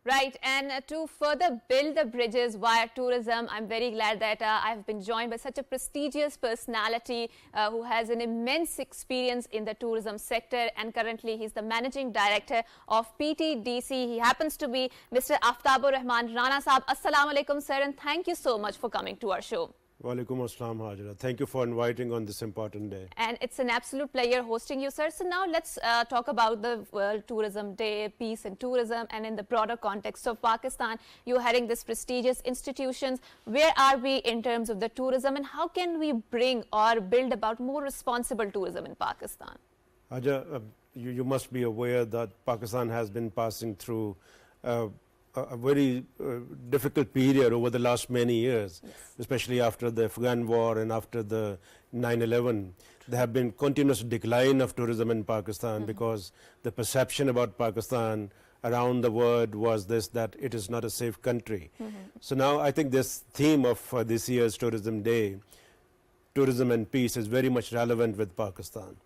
Right, and to further build the bridges via tourism, I'm very glad that I've been joined by such a prestigious personality who has an immense experience in the tourism sector, and currently he's the managing director of PTDC. He happens to be Mr. Aftabur Rahman Rana Saab. Assalamu alaikum, sir, and thank you so much for coming to our show. Walaikum assalam, Hajira. Thank you for inviting on this important day. And it's an absolute pleasure hosting you, sir. So now let's talk about the World Tourism Day, peace and tourism, and in the broader context of Pakistan, you're heading this prestigious institutions. Where are we in terms of the tourism, and how can we bring or build about more responsible tourism in Pakistan? Hajira, you must be aware that Pakistan has been passing through a very difficult period over the last many years, Yes. especially after the Afghan war and after the 9/11. There have been continuous decline of tourism in Pakistan because the perception about Pakistan around the world was this, that it is not a safe country. So now I think this theme of this year's Tourism Day, tourism and peace, is very much relevant with Pakistan,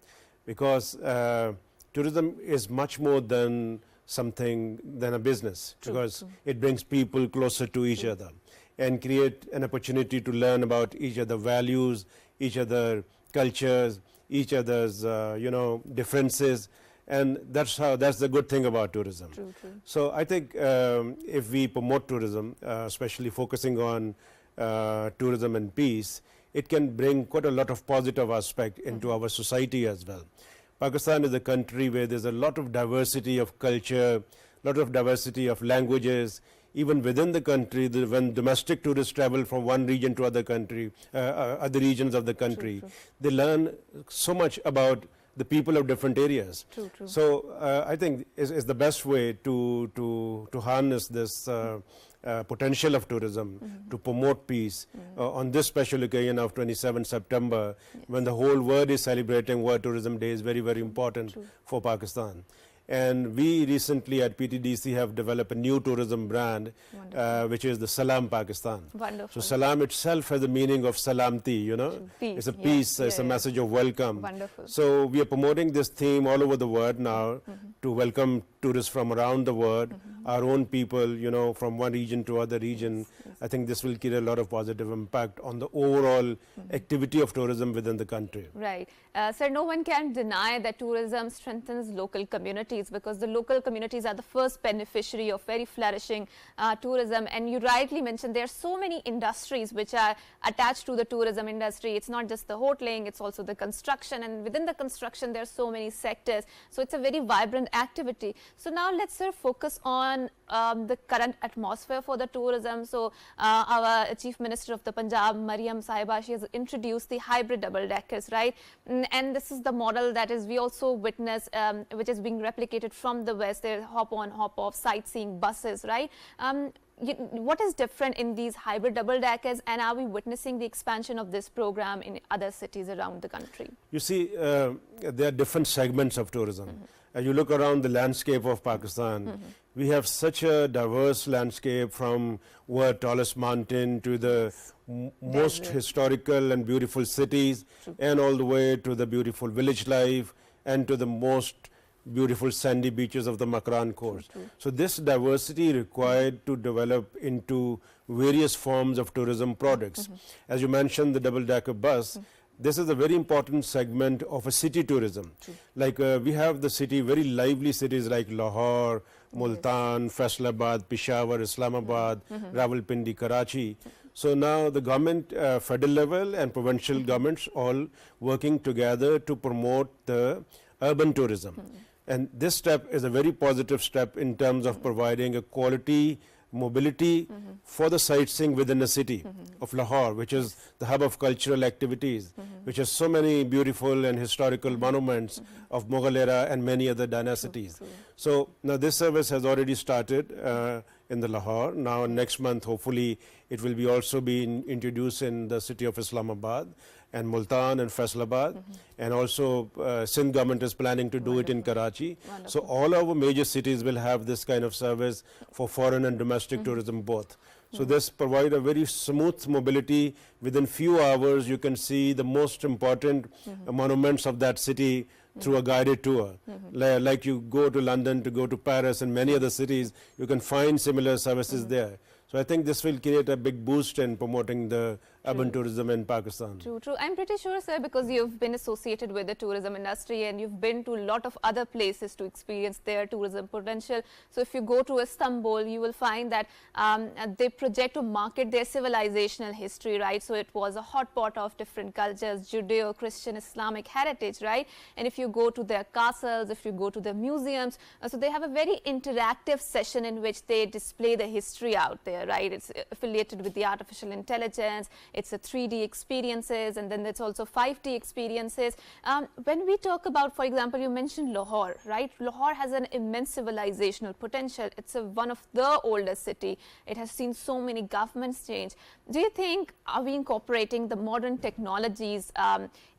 because tourism is much more than something than a business, because it brings people closer to each other and create an opportunity to learn about each other's values, each other's cultures, each other's differences, and that's the good thing about tourism. So I think if we promote tourism, especially focusing on tourism and peace, it can bring quite a lot of positive aspect into our society as well. Pakistan is a country where there's a lot of diversity of culture, a lot of diversity of languages. Even within the country, when domestic tourists travel from one region to other regions of the country, they learn so much about the people of different areas. So I think is the best way to harness this potential of tourism to promote peace on this special occasion of 27 September, when the whole world is celebrating World Tourism Day, is very, very important for Pakistan. And we recently at PTDC have developed a new tourism brand, which is the Salam Pakistan. Wonderful. So Salam itself has the meaning of salamti, Peace. It's a peace, it's a message of welcome. Wonderful. So we are promoting this theme all over the world now to welcome tourists from around the world, our own people, from one region to other region. I think this will create a lot of positive impact on the overall activity of tourism within the country. Right. Sir, no one can deny that tourism strengthens local communities, because the local communities are the first beneficiary of very flourishing tourism. And you rightly mentioned there are so many industries which are attached to the tourism industry. It's not just the hoteling, it's also the construction, and within the construction there are so many sectors. So it's a very vibrant activity. So now let's focus on the current atmosphere for the tourism. So our Chief Minister of the Punjab, Mariam Sahiba, she has introduced the hybrid double-deckers, right? And this is the model that is we also witness, which is being replicated from the West. There hop-on, hop-off, sightseeing buses, right? What is different in these hybrid double-deckers, and are we witnessing the expansion of this program in other cities around the country? You see, there are different segments of tourism. As you look around the landscape of Pakistan, we have such a diverse landscape, from world's tallest mountain to the most historical and beautiful cities, and all the way to the beautiful village life and to the most beautiful sandy beaches of the Makran coast. So this diversity required to develop into various forms of tourism products. As you mentioned, the double-decker bus, this is a very important segment of a city tourism. Like we have the city, very lively cities like Lahore, Multan, Faisalabad, Peshawar, Islamabad, Rawalpindi, Karachi. So now the government, federal level and provincial governments all working together to promote the urban tourism. And this step is a very positive step in terms of providing a quality mobility for the sightseeing within the city of Lahore, which is the hub of cultural activities, which has so many beautiful and historical monuments of Mughal era and many other dynasties. So now this service has already started in the Lahore. Now next month, hopefully, it will be also be introduced in the city of Islamabad and Multan and Faisalabad, and also Sindh government is planning to do it in Karachi. So all our major cities will have this kind of service for foreign and domestic tourism both. So this provide a very smooth mobility. Within few hours, you can see the most important monuments of that city through a guided tour. Like you go to London to go to Paris and many other cities, you can find similar services there. So I think this will create a big boost in promoting the urban tourism in Pakistan. True, true. I'm pretty sure, sir, because you've been associated with the tourism industry and you've been to a lot of other places to experience their tourism potential. So if you go to Istanbul, you will find that they project to market their civilizational history, right? So it was a hot pot of different cultures, Judeo-Christian, Islamic heritage, right? And if you go to their castles, if you go to their museums, so they have a very interactive session in which they display the history out there, right? It's affiliated with the artificial intelligence. It's a 3D experiences, and then it's also 5D experiences. When we talk about, for example, you mentioned Lahore, right? Lahore has an immense civilizational potential. It's one of the oldest city. It has seen so many governments change. Do you think, are we incorporating the modern technologies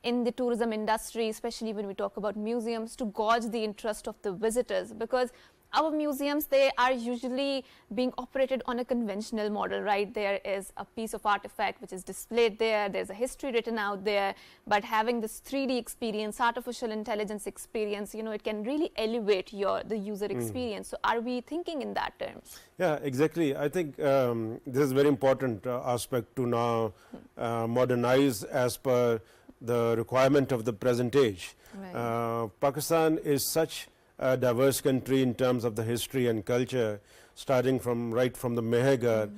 in the tourism industry, especially when we talk about museums, to gauge the interest of the visitors? Because our museums, they are usually being operated on a conventional model, right? There is a piece of artifact which is displayed there, there's a history written out there, but having this 3D experience, artificial intelligence experience, you know, it can really elevate the user experience. So are we thinking in that terms? Yeah, exactly. I think this is a very important aspect to now modernize as per the requirement of the present age. Right. Pakistan is such a diverse country in terms of the history and culture, starting from the Mehergar.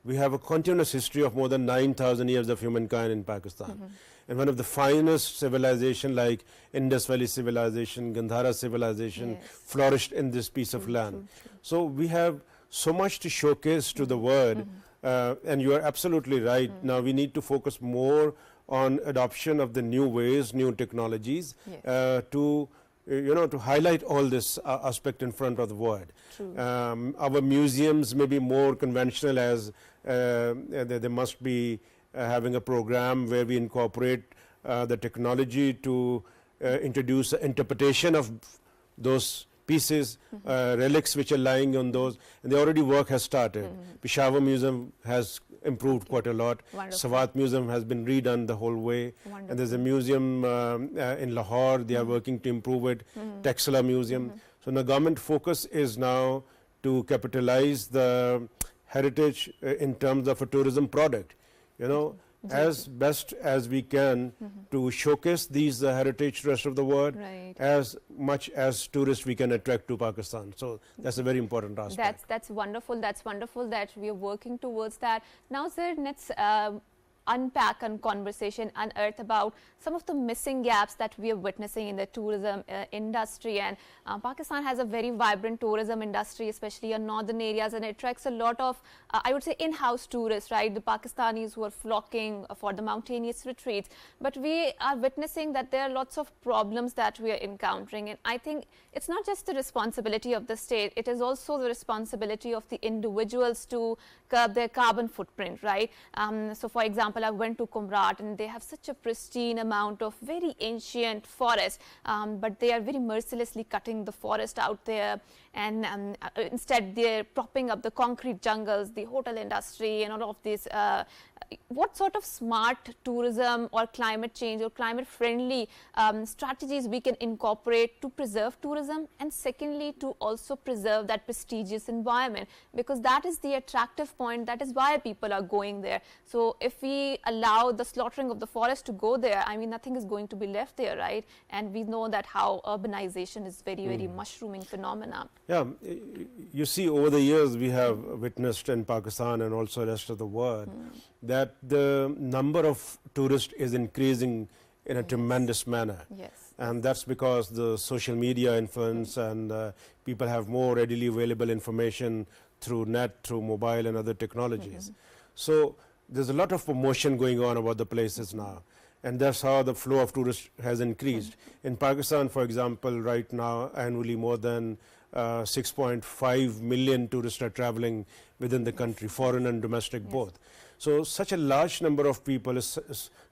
We have a continuous history of more than 9,000 years of humankind in Pakistan. And one of the finest civilization like Indus Valley civilization, Gandhara civilization flourished in this piece of land. So we have so much to showcase to the world, and you are absolutely right. Now we need to focus more on adoption of the new ways, new technologies, to highlight all this aspect in front of the world. Our museums may be more conventional, as they must be having a program where we incorporate the technology to introduce interpretation of those pieces, relics which are lying on those, and the already work has started. Peshawar Museum has improved quite a lot. Sawat Museum has been redone the whole way. And there's a museum in Lahore, they are working to improve it, Texila Museum. So the government focus is now to capitalize the heritage in terms of a tourism product, you know, as best as we can to showcase these heritage to the rest of the world, as much as tourists we can attract to Pakistan. So that's a very important aspect. That's wonderful. That's wonderful that we are working towards that. Now, sir, let's unpack and conversation, unearth about some of the missing gaps that we are witnessing in the tourism industry. And Pakistan has a very vibrant tourism industry, especially in northern areas, and it attracts a lot of, I would say, in-house tourists, right? The Pakistanis who are flocking for the mountainous retreats. But we are witnessing that there are lots of problems that we are encountering. And I think it's not just the responsibility of the state, it is also the responsibility of the individuals to curb their carbon footprint, right? So for example, I went to Kumrat and they have such a pristine amount of very ancient forest, but they are very mercilessly cutting the forest out there, and instead they're propping up the concrete jungles, the hotel industry and all of this. What sort of smart tourism or climate change or climate friendly strategies we can incorporate to preserve tourism, and secondly to also preserve that prestigious environment, because that is the attractive point, that is why people are going there. So if we allow the slaughtering of the forest to go there, I mean nothing is going to be left there, right? And we know that how urbanization is very mushrooming phenomena. Yeah, you see, over the years we have witnessed in Pakistan and also the rest of the world that the number of tourists is increasing in a tremendous manner. And that's because the social media influence and people have more readily available information through net, through mobile and other technologies. So there's a lot of promotion going on about the places now, and that's how the flow of tourists has increased. In Pakistan, for example, right now annually more than 6.5 million tourists are traveling within the country, foreign and domestic both. So such a large number of people,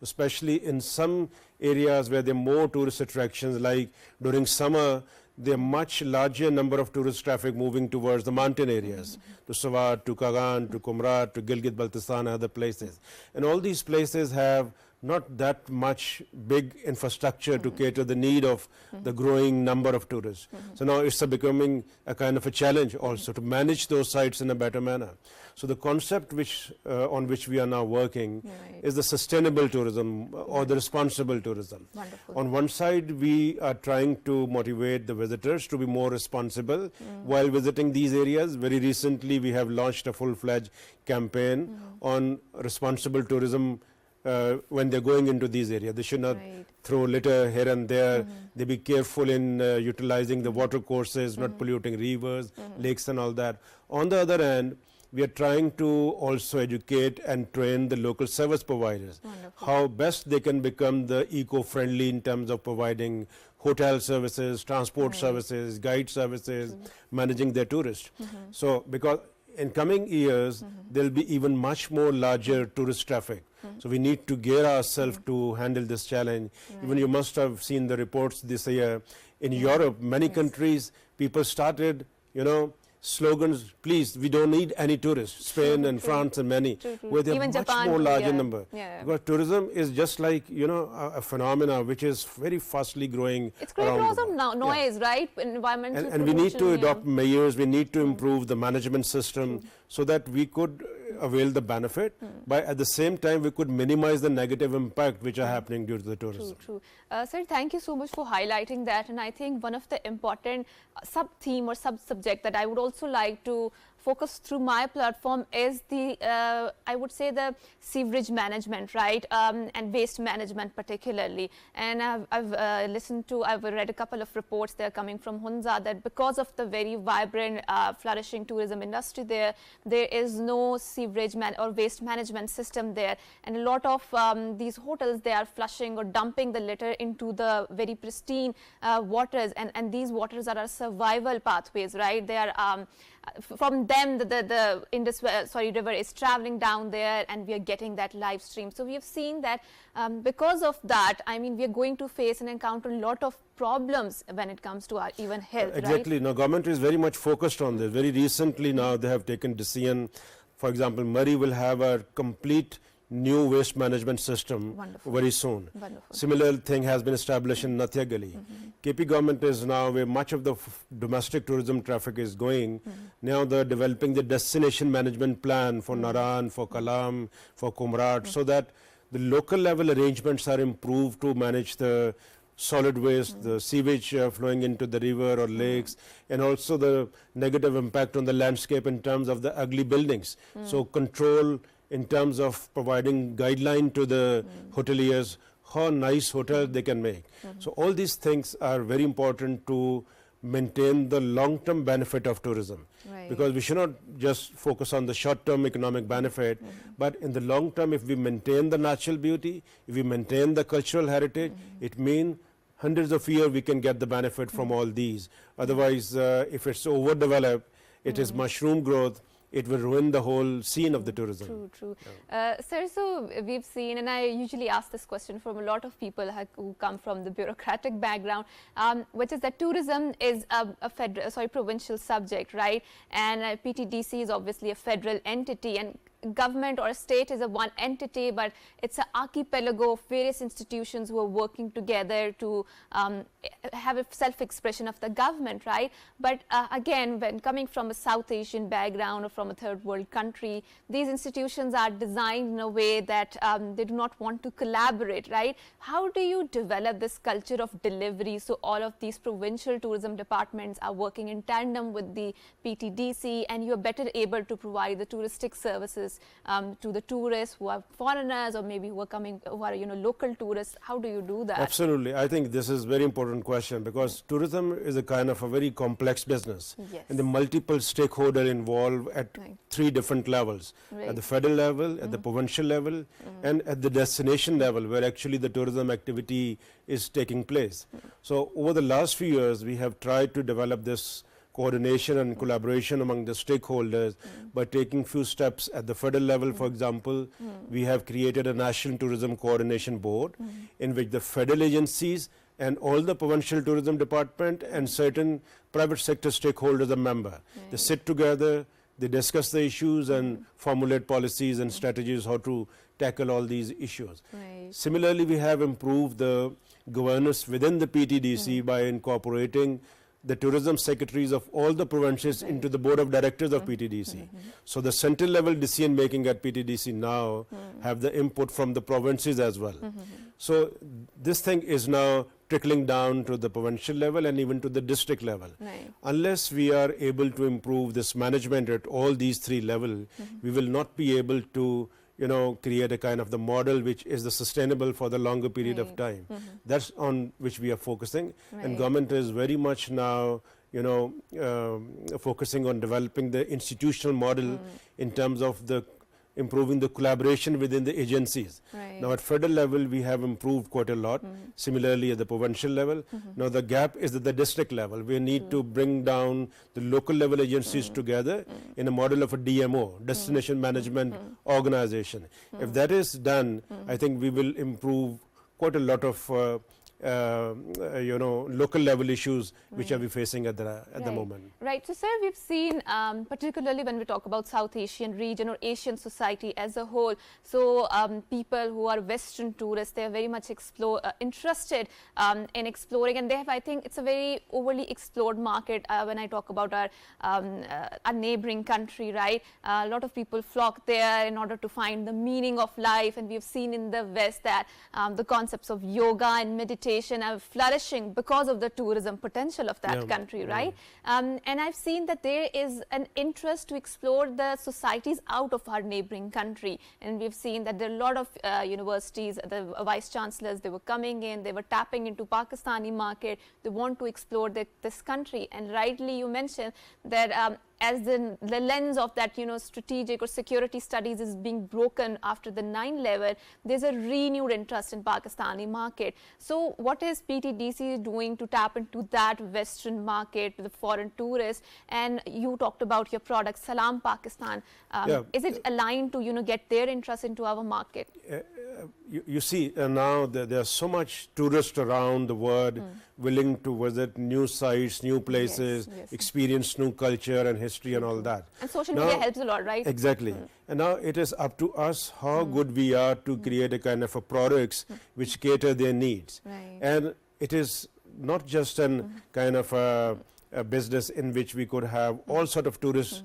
especially in some areas where there are more tourist attractions, like during summer, there are much larger number of tourist traffic moving towards the mountain areas, to Sawat, to Kagan, to Kumrat, to Gilgit-Baltistan and other places. And all these places have not that much big infrastructure to cater the need of the growing number of tourists. So now it's becoming a kind of a challenge also to manage those sites in a better manner. So the concept on which we are now working is the sustainable tourism or the responsible tourism. Wonderful. On one side, we are trying to motivate the visitors to be more responsible while visiting these areas. Very recently, we have launched a full-fledged campaign on responsible tourism when they're going into these areas. They should not throw litter here and there. They be careful in utilizing the water courses, not polluting rivers, lakes and all that. On the other hand, we are trying to also educate and train the local service providers. Wonderful. How best they can become the eco-friendly in terms of providing hotel services, transport services, guide services, managing their tourists. So because in coming years, there'll be even much more larger tourist traffic. So we need to gear ourselves to handle this challenge. Even you must have seen the reports this year. In Europe, many countries, people started, slogans, please, we don't need any tourists. Spain and France and many, where they have much Japan, more larger number. Because tourism is just like, a phenomena which is very fastly growing. It's creating lots of noise, right? Environmental and we need to adopt measures, we need to improve the management system so that we could avail the benefit, but at the same time we could minimize the negative impact which are happening due to the tourism. True. Sir, thank you so much for highlighting that, and I think one of the important sub-theme or sub-subject that I would also like to focus through my platform is the, I would say, the sewerage management, right, and waste management particularly. And I've read a couple of reports that are coming from Hunza that because of the very vibrant, flourishing tourism industry there is no sewerage or waste management system there. And a lot of these hotels, they are flushing or dumping the litter into the very pristine waters, and these waters are our survival pathways, right? They are from them the Indus river is traveling down there, and we are getting that live stream. So we have seen that because of that, I mean, we are going to face and encounter a lot of problems when it comes to our even health. Exactly. Right? Now government is very much focused on this. Very recently now they have taken decision. For example, Murray will have a complete new waste management system very soon. Similar thing has been established in Nathia Gali. KP government is now where much of the domestic tourism traffic is going. Now they're developing the destination management plan for Naran, for Kalam, for Kumrat, so that the local level arrangements are improved to manage the solid waste, the sewage flowing into the river or lakes, and also the negative impact on the landscape in terms of the ugly buildings. So control in terms of providing guideline to the hoteliers, how nice hotel they can make. So all these things are very important to maintain the long-term benefit of tourism. Because we should not just focus on the short-term economic benefit, but in the long term, if we maintain the natural beauty, if we maintain the cultural heritage, it means hundreds of years we can get the benefit from all these. Otherwise, if it's overdeveloped, it is mushroom growth, it will ruin the whole scene of the tourism. True. Sir, so we've seen, and I usually ask this question from a lot of people who come from the bureaucratic background, which is that tourism is a provincial subject, right? And PTDC is obviously a federal entity, and government or a state is a one entity, but it's an archipelago of various institutions who are working together to have a self-expression of the government, right? But again, when coming from a South Asian background or from a third world country, these institutions are designed in a way that they do not want to collaborate, right? How do you develop this culture of delivery so all of these provincial tourism departments are working in tandem with the PTDC, and you're better able to provide the touristic services to the tourists who are foreigners or maybe who are local tourists? How do you do that? Absolutely. I think this is a very important question, because tourism is a kind of a very complex business. And the multiple stakeholders involved at three different levels. At the federal level, at the provincial level, and at the destination level, where actually the tourism activity is taking place. So over the last few years, we have tried to develop this coordination and collaboration among the stakeholders by taking few steps at the federal level. For example, we have created a National Tourism Coordination Board in which the federal agencies and all the provincial tourism department and certain private sector stakeholders are member. They sit together, they discuss the issues and formulate policies and strategies how to tackle all these issues. Right. Similarly, we have improved the governance within the PTDC by incorporating the tourism secretaries of all the provinces into the board of directors of PTDC. So the central level decision making at PTDC now have the input from the provinces as well. So this thing is now trickling down to the provincial level and even to the district level. Right. Unless we are able to improve this management at all these three levels, we will not be able to create a kind of the model which is the sustainable for the longer period of time. That's on which we are focusing, and government is very much now focusing on developing the institutional model in terms of the improving the collaboration within the agencies. Right. Now at federal level we have improved quite a lot. Similarly at the provincial level. Now the gap is at the district level. We need to bring down the local level agencies together in a model of a DMO, Destination Management Organization. If that is done, I think we will improve quite a lot of local level issues which are we facing at the moment. Right. So, sir, we've seen, particularly when we talk about South Asian region or Asian society as a whole, so people who are Western tourists, they are very much interested in exploring, and they have, I think, it's a very overly explored market when I talk about our neighboring country, right? A lot of people flock there in order to find the meaning of life, and we've seen in the West that the concepts of yoga and meditation are flourishing because of the tourism potential of that country, right? And I've seen that there is an interest to explore the societies out of our neighboring country, and we've seen that there are a lot of universities, the vice chancellors, they were coming in, they were tapping into Pakistani market, they want to explore this country, and rightly you mentioned that as the lens of that strategic or security studies is being broken after the 9/11, there's a renewed interest in Pakistani market. So what is PTDC doing to tap into that Western market, the foreign tourists? And you talked about your product Salam Pakistan. Is it aligned to get their interest into our market? You see, now there are so much tourists around the world willing to visit new sites, new places, experience new culture and history and all that. And social media helps a lot, right? Exactly. And now it is up to us how good we are to create a kind of a products which cater their needs. Right. And it is not just an kind of a business in which we could have all sort of tourists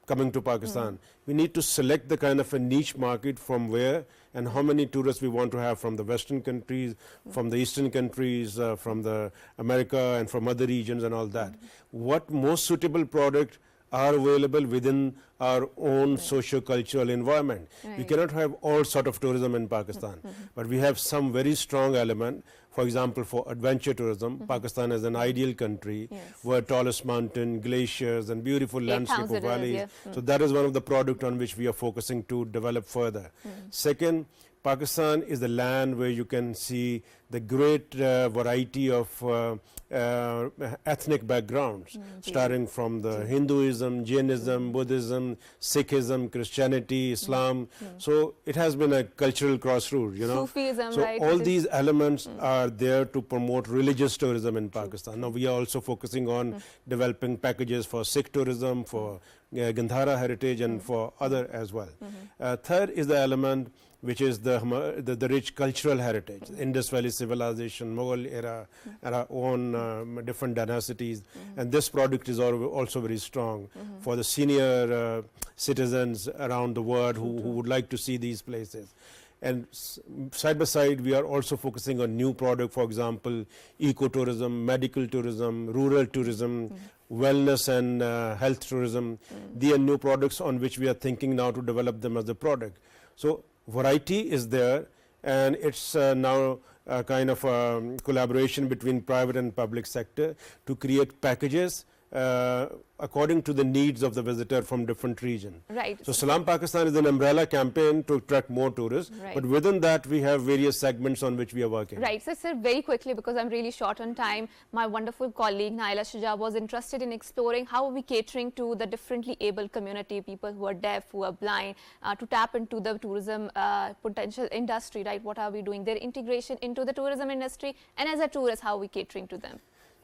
coming to Pakistan. We need to select the kind of a niche market from where and how many tourists we want to have from the Western countries, from the Eastern countries, from the America and from other regions and all that. What most suitable product are available within our own socio-cultural environment. We cannot have all sort of tourism in Pakistan, but we have some very strong element. For example, for adventure tourism, Pakistan is an ideal country where tallest mountain, glaciers and beautiful landscape of valleys. So that is one of the product on which we are focusing to develop further. Second, Pakistan is the land where you can see the great variety of ethnic backgrounds, starting from the Hinduism, Jainism, Buddhism, Sikhism, Christianity, Islam. So it has been a cultural crossroad, Sufism, so right? all these elements are there to promote religious tourism in Pakistan. Now we are also focusing on developing packages for Sikh tourism, for Gandhara heritage and for other as well. Third is the element which is the rich cultural heritage, Indus Valley civilization, Mughal era, our own different dynasties, and this product is also very strong for the senior citizens around the world who would like to see these places. And side by side, we are also focusing on new product, for example, ecotourism, medical tourism, rural tourism, wellness and health tourism. These are new products on which we are thinking now to develop them as a product. So variety is there, and it's now a kind of a collaboration between private and public sector to create packages according to the needs of the visitor from different regions. Right. So Salam Pakistan is an umbrella campaign to attract more tourists, but within that we have various segments on which we are working. Right. So, sir, very quickly, because I'm really short on time, my wonderful colleague Naila Shuja was interested in exploring how are we catering to the differently able community, people who are deaf, who are blind, to tap into the tourism potential industry, right? What are we doing? Their integration into the tourism industry, and as a tourist, how are we catering to them?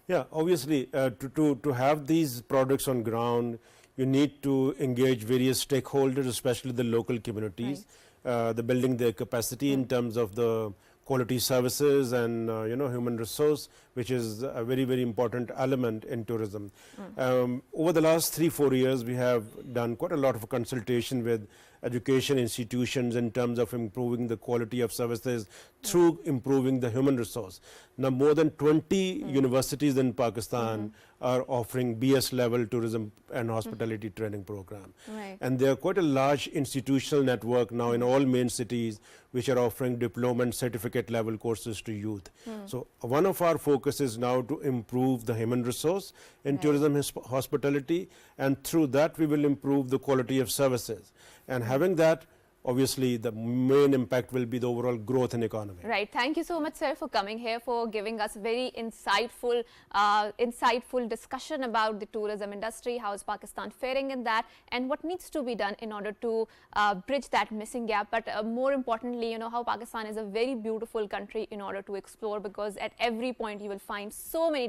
Yeah, obviously, to have these products on ground, you need to engage various stakeholders, especially the local communities, the building their capacity in terms of the quality services and human resource, which is a very, very important element in tourism. Over the last 3-4 years, we have done quite a lot of consultation with education institutions in terms of improving the quality of services through improving the human resource. Now, more than 20 universities in Pakistan are offering BS level tourism and hospitality training program. And there are quite a large institutional network now in all main cities which are offering diploma and certificate level courses to youth. So one of our focus is now to improve the human resource in tourism hospitality, and through that we will improve the quality of services. And having that, obviously the main impact will be the overall growth in economy. Right. Thank you so much, sir, for coming here, for giving us very insightful discussion about the tourism industry. How is Pakistan faring in that, and what needs to be done in order to bridge that missing gap. But more importantly, how Pakistan is a very beautiful country in order to explore, because at every point you will find so many